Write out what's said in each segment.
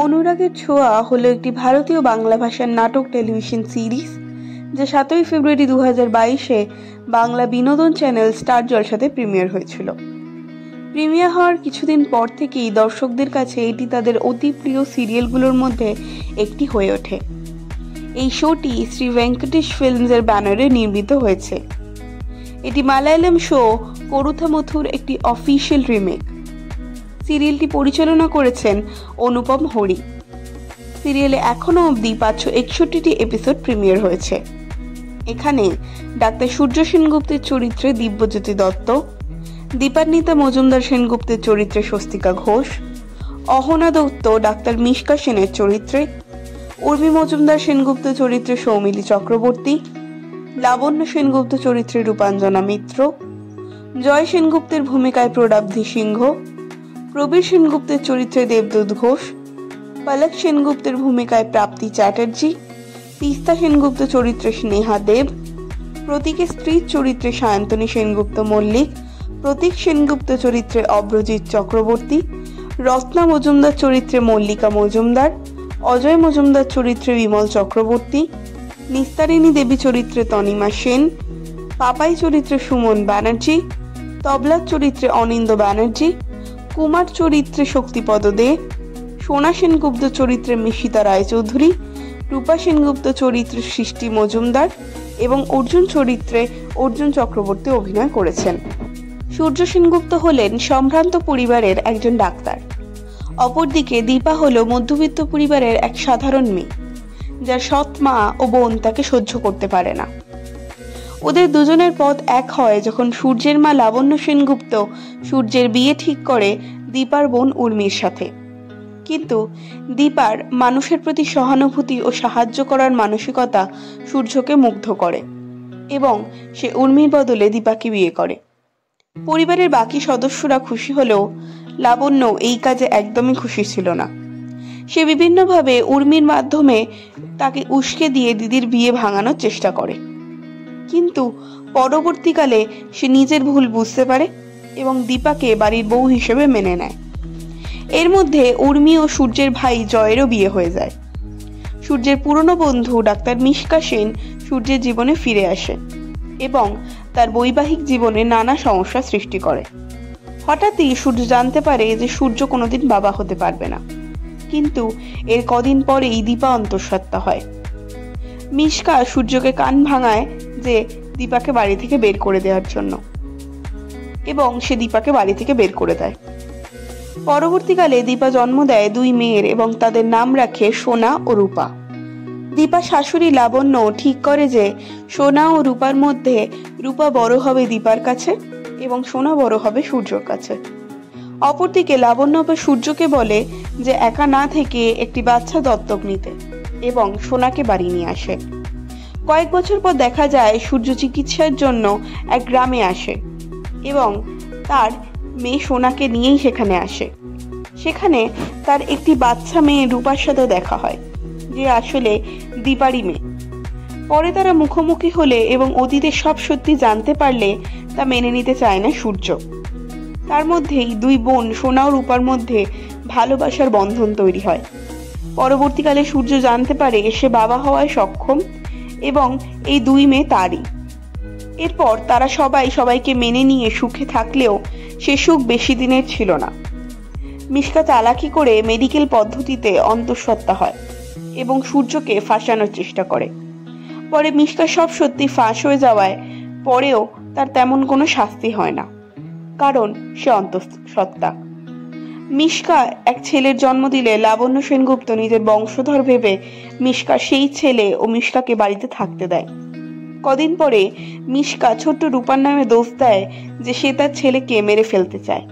অনুরাগের ছোঁয়া হলো একটি ভারতীয় বাংলা ভাষার নাটক টেলিভিশন সিরিজ যা 7ই ফেব্রুয়ারি 2022-এ বাংলা বিনোদন চ্যানেল স্টার জলসাতে প্রিমিয়ার হয়েছিল। প্রিমিয়ার হওয়ার কিছুদিন পর থেকেই দর্শকদের কাছে এটি তাদের অতি প্রিয় সিরিয়ালগুলোর মধ্যে একটি হয়ে ওঠে। এই শোটি শ্রী ভেঙ্কটেশ ফিল্মসের ব্যানারে নির্মিত হয়েছে। এটি মালায়ালাম শো করুথামথুর একটি অফিসিয়াল রিমেক। সিরিয়ালটি পরিচালনা করেছেন অনুপম হরি। সিরিয়ালে এখনো অবধি 561টি এপিসোড প্রিমিয়ার হয়েছে। এখানে ডাক্তার সূর্য সেনগুপ্তের চরিত্রে দিব্যজ্যোতি দত্ত, দীপান্বিতা মজুমদার সেনগুপ্তের চরিত্রে স্বস্তিকা ঘোষ, অহনা দত্ত ডাক্তার মিশকা সেনের চরিত্রে, উর্মি মজুমদার সেনগুপ্ত চরিত্রে সৌমিলি চক্রবর্তী, লাবণ্য সেনগুপ্ত চরিত্রে রূপাঞ্জনা মিত্র, জয় সেনগুপ্তের ভূমিকায় প্রলাব্ধি সিংহ, প্রবীর সেনগুপ্তের চরিত্রে দেবদূত ঘোষ, পলক সেনগুপ্তের ভূমিকায় প্রাপ্তি চ্যাটার্জি, তিস্তা সেনগুপ্ত চরিত্রে স্নেহা দেব, প্রতীকের স্ত্রীর চরিত্রে সায়ন্তনী সেনগুপ্ত মল্লিক, প্রতীক সেনগুপ্ত চরিত্রে অব্রজিৎ চক্রবর্তী, রত্না মজুমদার চরিত্রে মল্লিকা মজুমদার, অজয় মজুমদার চরিত্রে বিমল চক্রবর্তী, নিস্তারিণী দেবী চরিত্রে তনিমা সেন, পাপাই চরিত্রে সুমন ব্যানার্জি, তবলার চরিত্রে অনিন্দ ব্যানার্জি, কুমার চরিত্রে শক্তিপদ দে, সোনা সেনগুপ্ত চরিত্রে মিশিতা রায়চৌধুরী, রূপা সেনগুপ্ত চরিত্রে সৃষ্টি মজুমদার এবং অর্জুন চরিত্রে অর্জুন চক্রবর্তী অভিনয় করেছেন। সূর্য সেনগুপ্ত হলেন সম্ভ্রান্ত পরিবারের একজন ডাক্তার। অপরদিকে দীপা হলো মধ্যবিত্ত পরিবারের এক সাধারণ মেয়ে, যার সৎ মা ও বোন তাকে সহ্য করতে পারে না। ওদের দুজনের পথ এক হয় যখন সূর্যের মা লাবণ্য সেনগুপ্ত সূর্যের বিয়ে ঠিক করে দীপার বোন উর্মির সাথে। কিন্তু দীপার মানুষের প্রতি সহানুভূতি ও সাহায্য করার মানসিকতা সূর্যকে মুগ্ধ করে এবং সে উর্মির বদলে দীপাকে বিয়ে করে। পরিবারের বাকি সদস্যরা খুশি হলেও লাবণ্য এই কাজে একদমই খুশি ছিল না। সে বিভিন্নভাবে উর্মির মাধ্যমে তাকে উস্কে দিয়ে দিদির বিয়ে ভাঙানোর চেষ্টা করে, কিন্তু পরবর্তীকালে সে নিজের ভুল বুঝতে পারে এবং দীপাকে বাড়ির বউ হিসেবে মেনে নেয়। এর মধ্যে উর্মি ও সূর্যের ভাই জয়েরও বিয়ে হয়ে যায়। সূর্যের পুরনো বন্ধু ডাক্তার মিশকা সেন সূর্যের জীবনে ফিরে আসে এবং তার বৈবাহিক জীবনে নানা সমস্যা সৃষ্টি করে। হঠাৎই সূর্য জানতে পারে যে সূর্য কোনোদিন বাবা হতে পারবে না, কিন্তু এর কদিন পরেই দীপা অন্তঃসত্ত্বা হয়। মিশকা সূর্যকে কান ভাঙায় যে দীপাকে বাড়ি থেকে বের করে দেওয়ার জন্য, এবং সে দীপাকে বাড়ি থেকে বের করে দেয়। পরবর্তীকালে দীপা জন্ম দেয় 2 মেয়ের এবং তাদের নাম রাখে সোনা ও রূপা। দীপা শাশুড়ি লাবণ্য ঠিক করে যে সোনা ও রূপার মধ্যে রূপা বড় হবে দীপার কাছে এবং সোনা বড় হবে সূর্যর কাছে। অপরদিকে লাবণ্য সূর্যকে বলে যে একা না থেকে একটি বাচ্চা দত্তক নিতে এবং সোনাকে বাড়ি নিয়ে আসে। কয়েক বছর পর দেখা যায় সূর্য চিকিৎসার জন্য এক গ্রামে আসে এবং তার মেয়ে সোনাকে নিয়েই সেখানে আসে। সেখানে তার একটি বাচ্চা মেয়ে রূপার সাথে দেখা হয়, যে আসলে দীপারই মেয়ে। পরে তারা মুখোমুখি হলে এবং অতীতের সব সত্যি জানতে পারলে তা মেনে নিতে চায় না সূর্য। তার মধ্যেই 2 বোন সোনা ও রূপার মধ্যে ভালোবাসার বন্ধন তৈরি হয়। পরবর্তীকালে সূর্য জানতে পারে সে বাবা হওয়ায় সক্ষম এবং এই 2 মেয়ে তারই। এরপর তারা সবাইকে মেনে নিয়ে সুখে থাকলেও সে সুখ বেশি দিনের ছিল না। মিশকা চালাকি করে মেডিকেল পদ্ধতিতে অন্তঃসত্ত্বা হয় এবং সূর্যকে ফাঁসানোর চেষ্টা করে। পরে মিশকা সব সত্যি ফাঁস হয়ে যাওয়ায় পরেও তার তেমন কোনো শাস্তি হয় না, কারণ সে অন্তঃসত্ত্বা। মিশকা এক ছেলের জন্ম দিলে লাবণ্য সেনগুপ্ত নিজের বংশধর ভেবে মিশকা সেই ছেলে ও মিশকাকে বাড়িতে থাকতে দেয়। কদিন পরে মিশকা ছোট্ট রূপার নামে দোষ দেয় যে সে তার ছেলেকে মেরে ফেলতে চায়।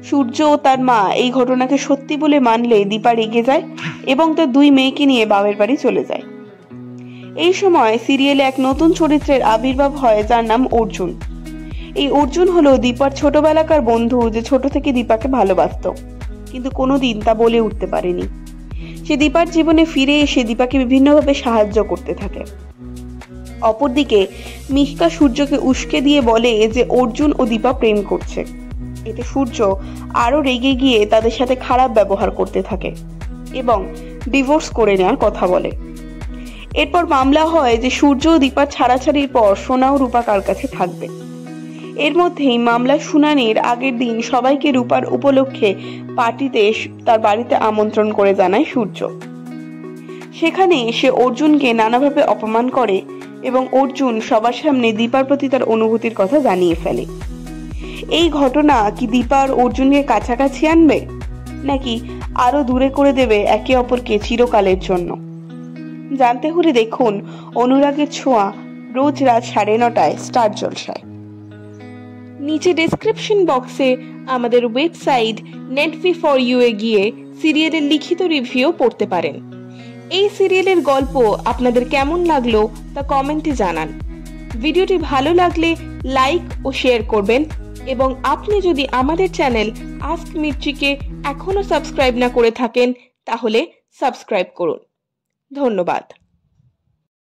সূর্য ও তার মা এই ঘটনাকে সত্যি বলে মানলে দীপা রেগে যায় এবং তার 2 মেয়েকে নিয়ে বাবার বাড়ি চলে যায়। এই সময় সিরিয়ালে এক নতুন চরিত্রের আবির্ভাব হয়, যার নাম অর্জুন। এই অর্জুন হলো দীপার ছোটবেলাকার বন্ধু, যে ছোট থেকে দীপাকে ভালোবাসত কিন্তু কোনোদিন তা বলে উঠতে পারেনি। সে দীপার জীবনে ফিরে এসে দীপাকে বিভিন্নভাবে সাহায্য করতে থাকে। অপরদিকে মিশকা সূর্যকে উস্কে দিয়ে বলে যে অর্জুন ও দীপা প্রেম করছে। এতে সূর্য আরো রেগে গিয়ে তাদের সাথে খারাপ ব্যবহার করতে থাকে। এবং ডিভোর্স করে নেওয়ার কথা বলে। এরপর মামলা হয় যে সূর্য ও দীপার ছাড়াছাড়ির পর সোনা ও রূপা কার কাছে থাকবে। এর মধ্যেই মামলার শুনানির আগের দিন সবাইকে রূপার উপলক্ষে পার্টিতে তার বাড়িতে আমন্ত্রণ করে জানায় সূর্য। সেখানে সে অর্জুনকে নানাভাবে অপমান করে এবং অর্জুন সবার সামনে দীপার প্রতি তার অনুভূতির কথা জানিয়ে ফেলে। এই ঘটনা কি দীপা আর অর্জুনকে কাছাকাছি আনবে, নাকি আরো দূরে করে দেবে একে অপরকে চিরকালের জন্য? জানতে হলে দেখুন অনুরাগের ছোঁয়া রোজ রাত 9:30টায় স্টার জলসায়। নিচে ডেসক্রিপশন বক্সে আমাদের ওয়েবসাইট netv4u এ গিয়ে সিরিয়ালের লিখিত রিভিউ পড়তে পারেন। এই সিরিয়ালের গল্প আপনাদের কেমন লাগলো তা কমেন্টে জানান। ভিডিওটি ভালো লাগলে লাইক ও শেয়ার করবেন এবং আপনি যদি আমাদের চ্যানেল আস্ক মির্চিকে এখনো সাবস্ক্রাইব না করে থাকেন তাহলে সাবস্ক্রাইব করুন। ধন্যবাদ।